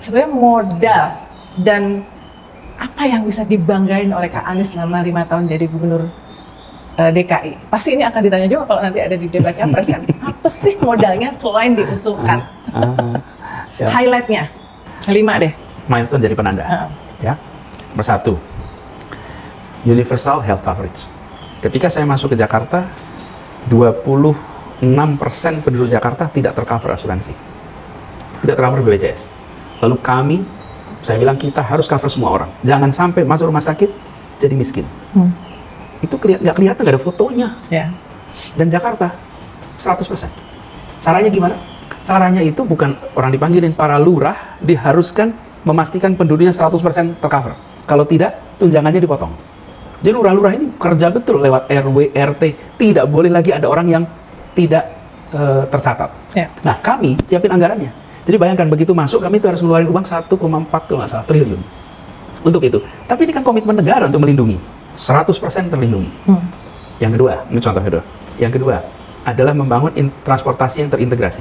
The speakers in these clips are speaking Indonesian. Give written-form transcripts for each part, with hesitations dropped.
sebenarnya modal dan apa yang bisa dibanggain oleh Kak Anies selama 5 tahun jadi gubernur DKI? Pasti ini akan ditanya juga kalau nanti ada di debat capres kan. Apa sih modalnya selain diusulkan? Ya. Highlightnya 5 deh. Milestone jadi penanda. Ya. Bersatu, universal health coverage. Ketika saya masuk ke Jakarta, 26% penduduk Jakarta tidak tercover asuransi, tidak tercover BPJS. Lalu kami, saya bilang kita harus cover semua orang. Jangan sampai masuk rumah sakit jadi miskin. Itu nggak kelihatan, nggak ada fotonya. Yeah. Dan Jakarta 100%. Caranya gimana? Caranya itu bukan orang dipanggilin, para lurah diharuskan memastikan penduduknya 100% tercover. Kalau tidak, tunjangannya dipotong. Jadi lurah-lurah ini kerja betul lewat RW, RT. Tidak boleh lagi ada orang yang tidak tercatat. Yeah. Nah, kami siapin anggarannya. Jadi bayangkan begitu masuk, kami itu harus ngeluarin uang 1,4 triliun untuk itu. Tapi ini kan komitmen negara untuk melindungi. 100% terlindungi. Yang kedua, ini contoh kedua. Yang kedua adalah membangun transportasi yang terintegrasi.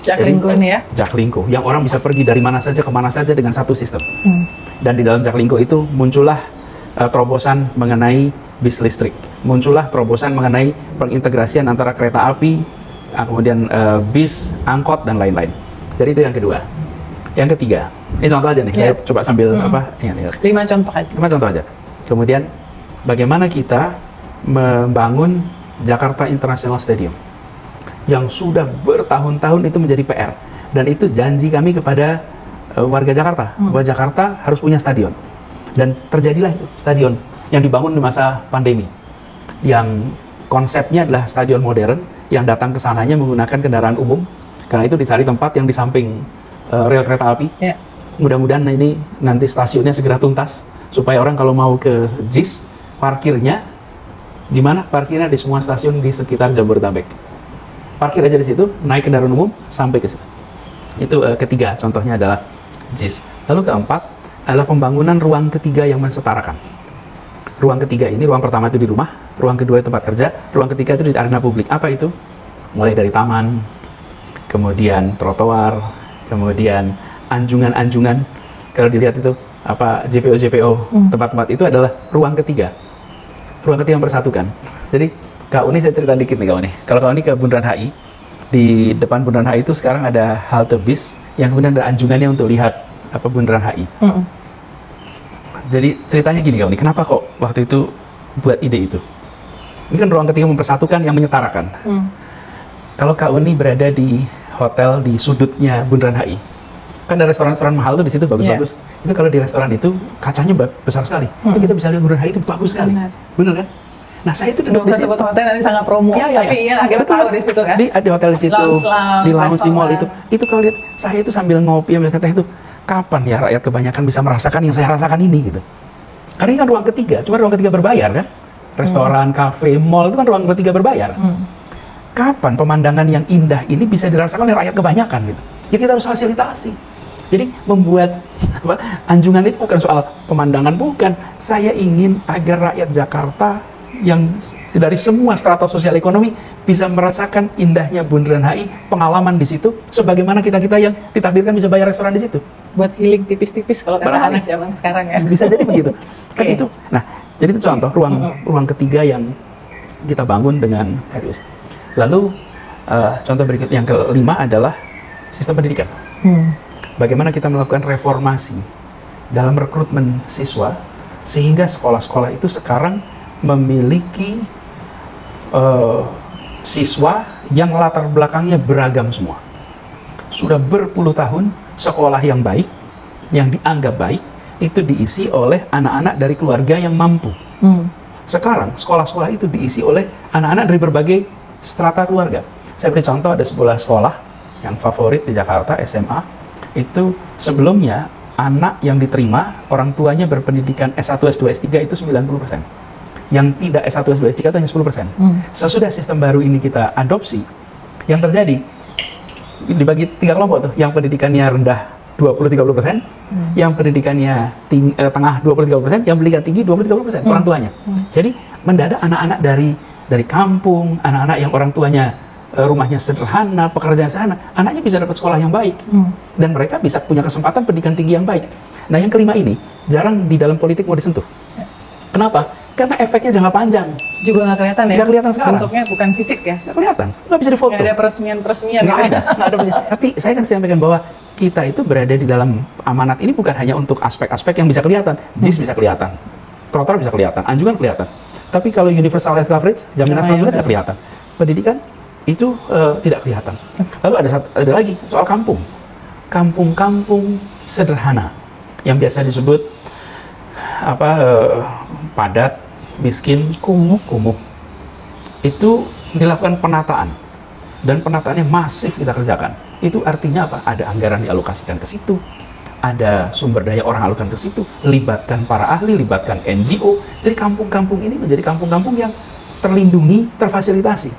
Jaklingko ini ya? Jaklingko, yang orang bisa pergi dari mana saja ke mana saja dengan satu sistem. Dan di dalam Jaklingko itu muncullah terobosan mengenai bis listrik. Muncullah terobosan mengenai pengintegrasian antara kereta api, kemudian bis, angkot, dan lain-lain. Jadi itu yang kedua. Yang ketiga, ini contoh aja nih, saya coba sambil ingat. 5 contoh aja. 5 contoh aja. Kemudian, bagaimana kita membangun Jakarta International Stadium yang sudah bertahun-tahun itu menjadi PR. Dan itu janji kami kepada warga Jakarta, bahwa Jakarta harus punya stadion. Dan terjadilah itu, stadion yang dibangun di masa pandemi. Yang konsepnya adalah stadion modern, yang datang ke sananya menggunakan kendaraan umum, karena itu dicari tempat yang di samping rel kereta api. Yeah. Mudah-mudahan ini nanti stasiunnya segera tuntas, supaya orang kalau mau ke JIS, parkirnya di mana? Parkirnya di semua stasiun di sekitar Jabodetabek. Parkir aja di situ, naik kendaraan umum sampai ke situ. Itu ketiga, contohnya adalah JIS. Lalu keempat adalah pembangunan ruang ketiga yang mensetarakan. Ruang ketiga ini, ruang pertama itu di rumah, ruang kedua itu tempat kerja, ruang ketiga itu di arena publik. Apa itu? Mulai dari taman, kemudian trotoar, kemudian anjungan-anjungan. Kalau dilihat itu apa JPO, tempat-tempat itu adalah ruang ketiga. Ruang ketiga yang bersatukan. Jadi Kak Uni, saya cerita dikit nih Kak Uni. Kalau Kak Uni ke Bundaran HI, di depan Bundaran HI itu sekarang ada halte bis yang kemudian ada anjungannya untuk lihat apa Bundaran HI. Jadi ceritanya gini Kak Uni, kenapa kok waktu itu buat ide itu? Ini kan ruang ketiga mempersatukan yang menyetarakan. Kalau Kak Uni berada di hotel di sudutnya Bundaran HI, kan ada restoran-restoran mahal tuh di situ bagus-bagus. Yeah. Itu kalau di restoran itu kacanya besar sekali. Itu kita bisa lihat Bundaran HI itu bagus sekali. Benar kan? Nah, saya itu duduk di situ. Hotel nanti sangat promo. Tapi iya akhirnya tahu di situ kan. Di hotel di situ, di lounge di mall itu. Itu kalau lihat saya itu sambil ngopi ambil teh itu, kapan ya rakyat kebanyakan bisa merasakan yang saya rasakan ini gitu. Karena ini kan ruang ketiga, cuma ruang ketiga berbayar kan. Restoran, kafe, mall itu kan ruang ketiga berbayar. Kapan pemandangan yang indah ini bisa dirasakan oleh rakyat kebanyakan gitu. Ya kita harus fasilitasi. Jadi membuat anjungan itu bukan soal pemandangan, bukan. Saya ingin agar rakyat Jakarta yang dari semua strata sosial ekonomi bisa merasakan indahnya Bundaran HI, pengalaman di situ, sebagaimana kita-kita yang ditakdirkan bisa bayar restoran di situ. Buat healing tipis-tipis kalau kata anak zaman sekarang ya. Bisa jadi begitu. Kan itu. Nah, jadi itu contoh ruang ketiga yang kita bangun dengan serius. Lalu contoh berikut yang kelima adalah sistem pendidikan. Bagaimana kita melakukan reformasi dalam rekrutmen siswa sehingga sekolah-sekolah itu sekarang memiliki siswa yang latar belakangnya beragam semua. Sudah berpuluh tahun sekolah yang baik, yang dianggap baik, itu diisi oleh anak-anak dari keluarga yang mampu. Sekarang sekolah-sekolah itu diisi oleh anak-anak dari berbagai strata keluarga. Saya beri contoh, ada sebuah sekolah yang favorit di Jakarta, SMA, itu sebelumnya anak yang diterima orang tuanya berpendidikan S1, S2, S3 itu 90%. Yang tidak S1, S2, S3 itu hanya 10%. Sesudah sistem baru ini kita adopsi, yang terjadi dibagi 3 kelompok tuh, yang pendidikannya rendah 20-30%, yang pendidikannya tengah 20-30%, yang pendidikan tinggi 20-30% orang tuanya. Jadi mendadak anak-anak dari kampung, anak-anak yang orang tuanya rumahnya sederhana, pekerjaan sederhana, anaknya bisa dapat sekolah yang baik. Dan mereka bisa punya kesempatan pendidikan tinggi yang baik. Nah, yang kelima ini jarang di dalam politik mau disentuh. Kenapa? Karena efeknya jangka panjang. Juga nggak kelihatan ya? Nggak kelihatan sekarang. Bentuknya bukan fisik ya? Nggak kelihatan, nggak bisa difoto. Nggak ada peresmian-peresmian. Nggak gitu. ada. Tapi saya kan sampaikan bahwa kita itu berada di dalam amanat ini bukan hanya untuk aspek-aspek yang bisa kelihatan. JIS bisa kelihatan, Protara bisa kelihatan, Anjungan kelihatan. Tapi kalau universal health coverage, jaminan selamat nggak kelihatan. Pendidikan itu tidak kelihatan. Lalu ada lagi soal kampung. Kampung-kampung sederhana yang biasa disebut padat, miskin, kumuh. Itu dilakukan penataan, dan penataannya masif kita kerjakan. Itu artinya apa? Ada anggaran dialokasikan ke situ, ada sumber daya orang alokasikan ke situ, libatkan para ahli, libatkan NGO. Jadi kampung-kampung ini menjadi kampung-kampung yang terlindungi, terfasilitasi.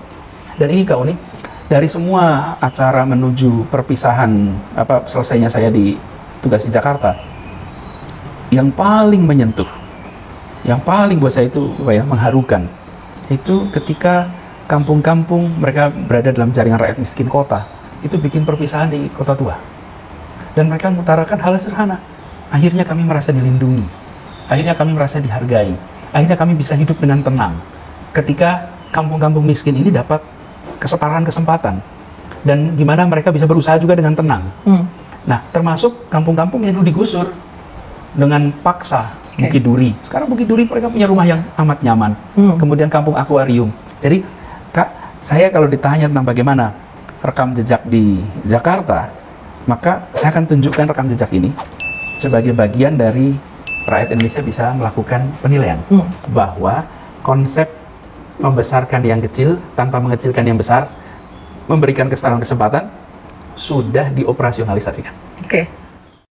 Dan ini Kak Uni, dari semua acara menuju perpisahan selesainya saya di tugas di Jakarta, yang paling menyentuh, yang paling buat saya itu mengharukan, itu ketika kampung-kampung mereka berada dalam jaringan rakyat miskin kota, itu bikin perpisahan di kota tua. Dan mereka mengutarakan hal sederhana. Akhirnya kami merasa dilindungi. Akhirnya kami merasa dihargai. Akhirnya kami bisa hidup dengan tenang. Ketika kampung-kampung miskin ini dapat kesetaraan kesempatan. Dan gimana mereka bisa berusaha juga dengan tenang. Nah, termasuk kampung-kampung yang dulu digusur dengan paksa. Bukit Duri. Sekarang Bukit Duri mereka punya rumah yang amat nyaman. Kemudian kampung akuarium. Jadi, Kak, saya kalau ditanya tentang bagaimana rekam jejak di Jakarta, maka saya akan tunjukkan rekam jejak ini sebagai bagian dari rakyat Indonesia bisa melakukan penilaian bahwa konsep membesarkan yang kecil tanpa mengecilkan yang besar, memberikan kesetaraan kesempatan, sudah dioperasionalisasikan. Oke.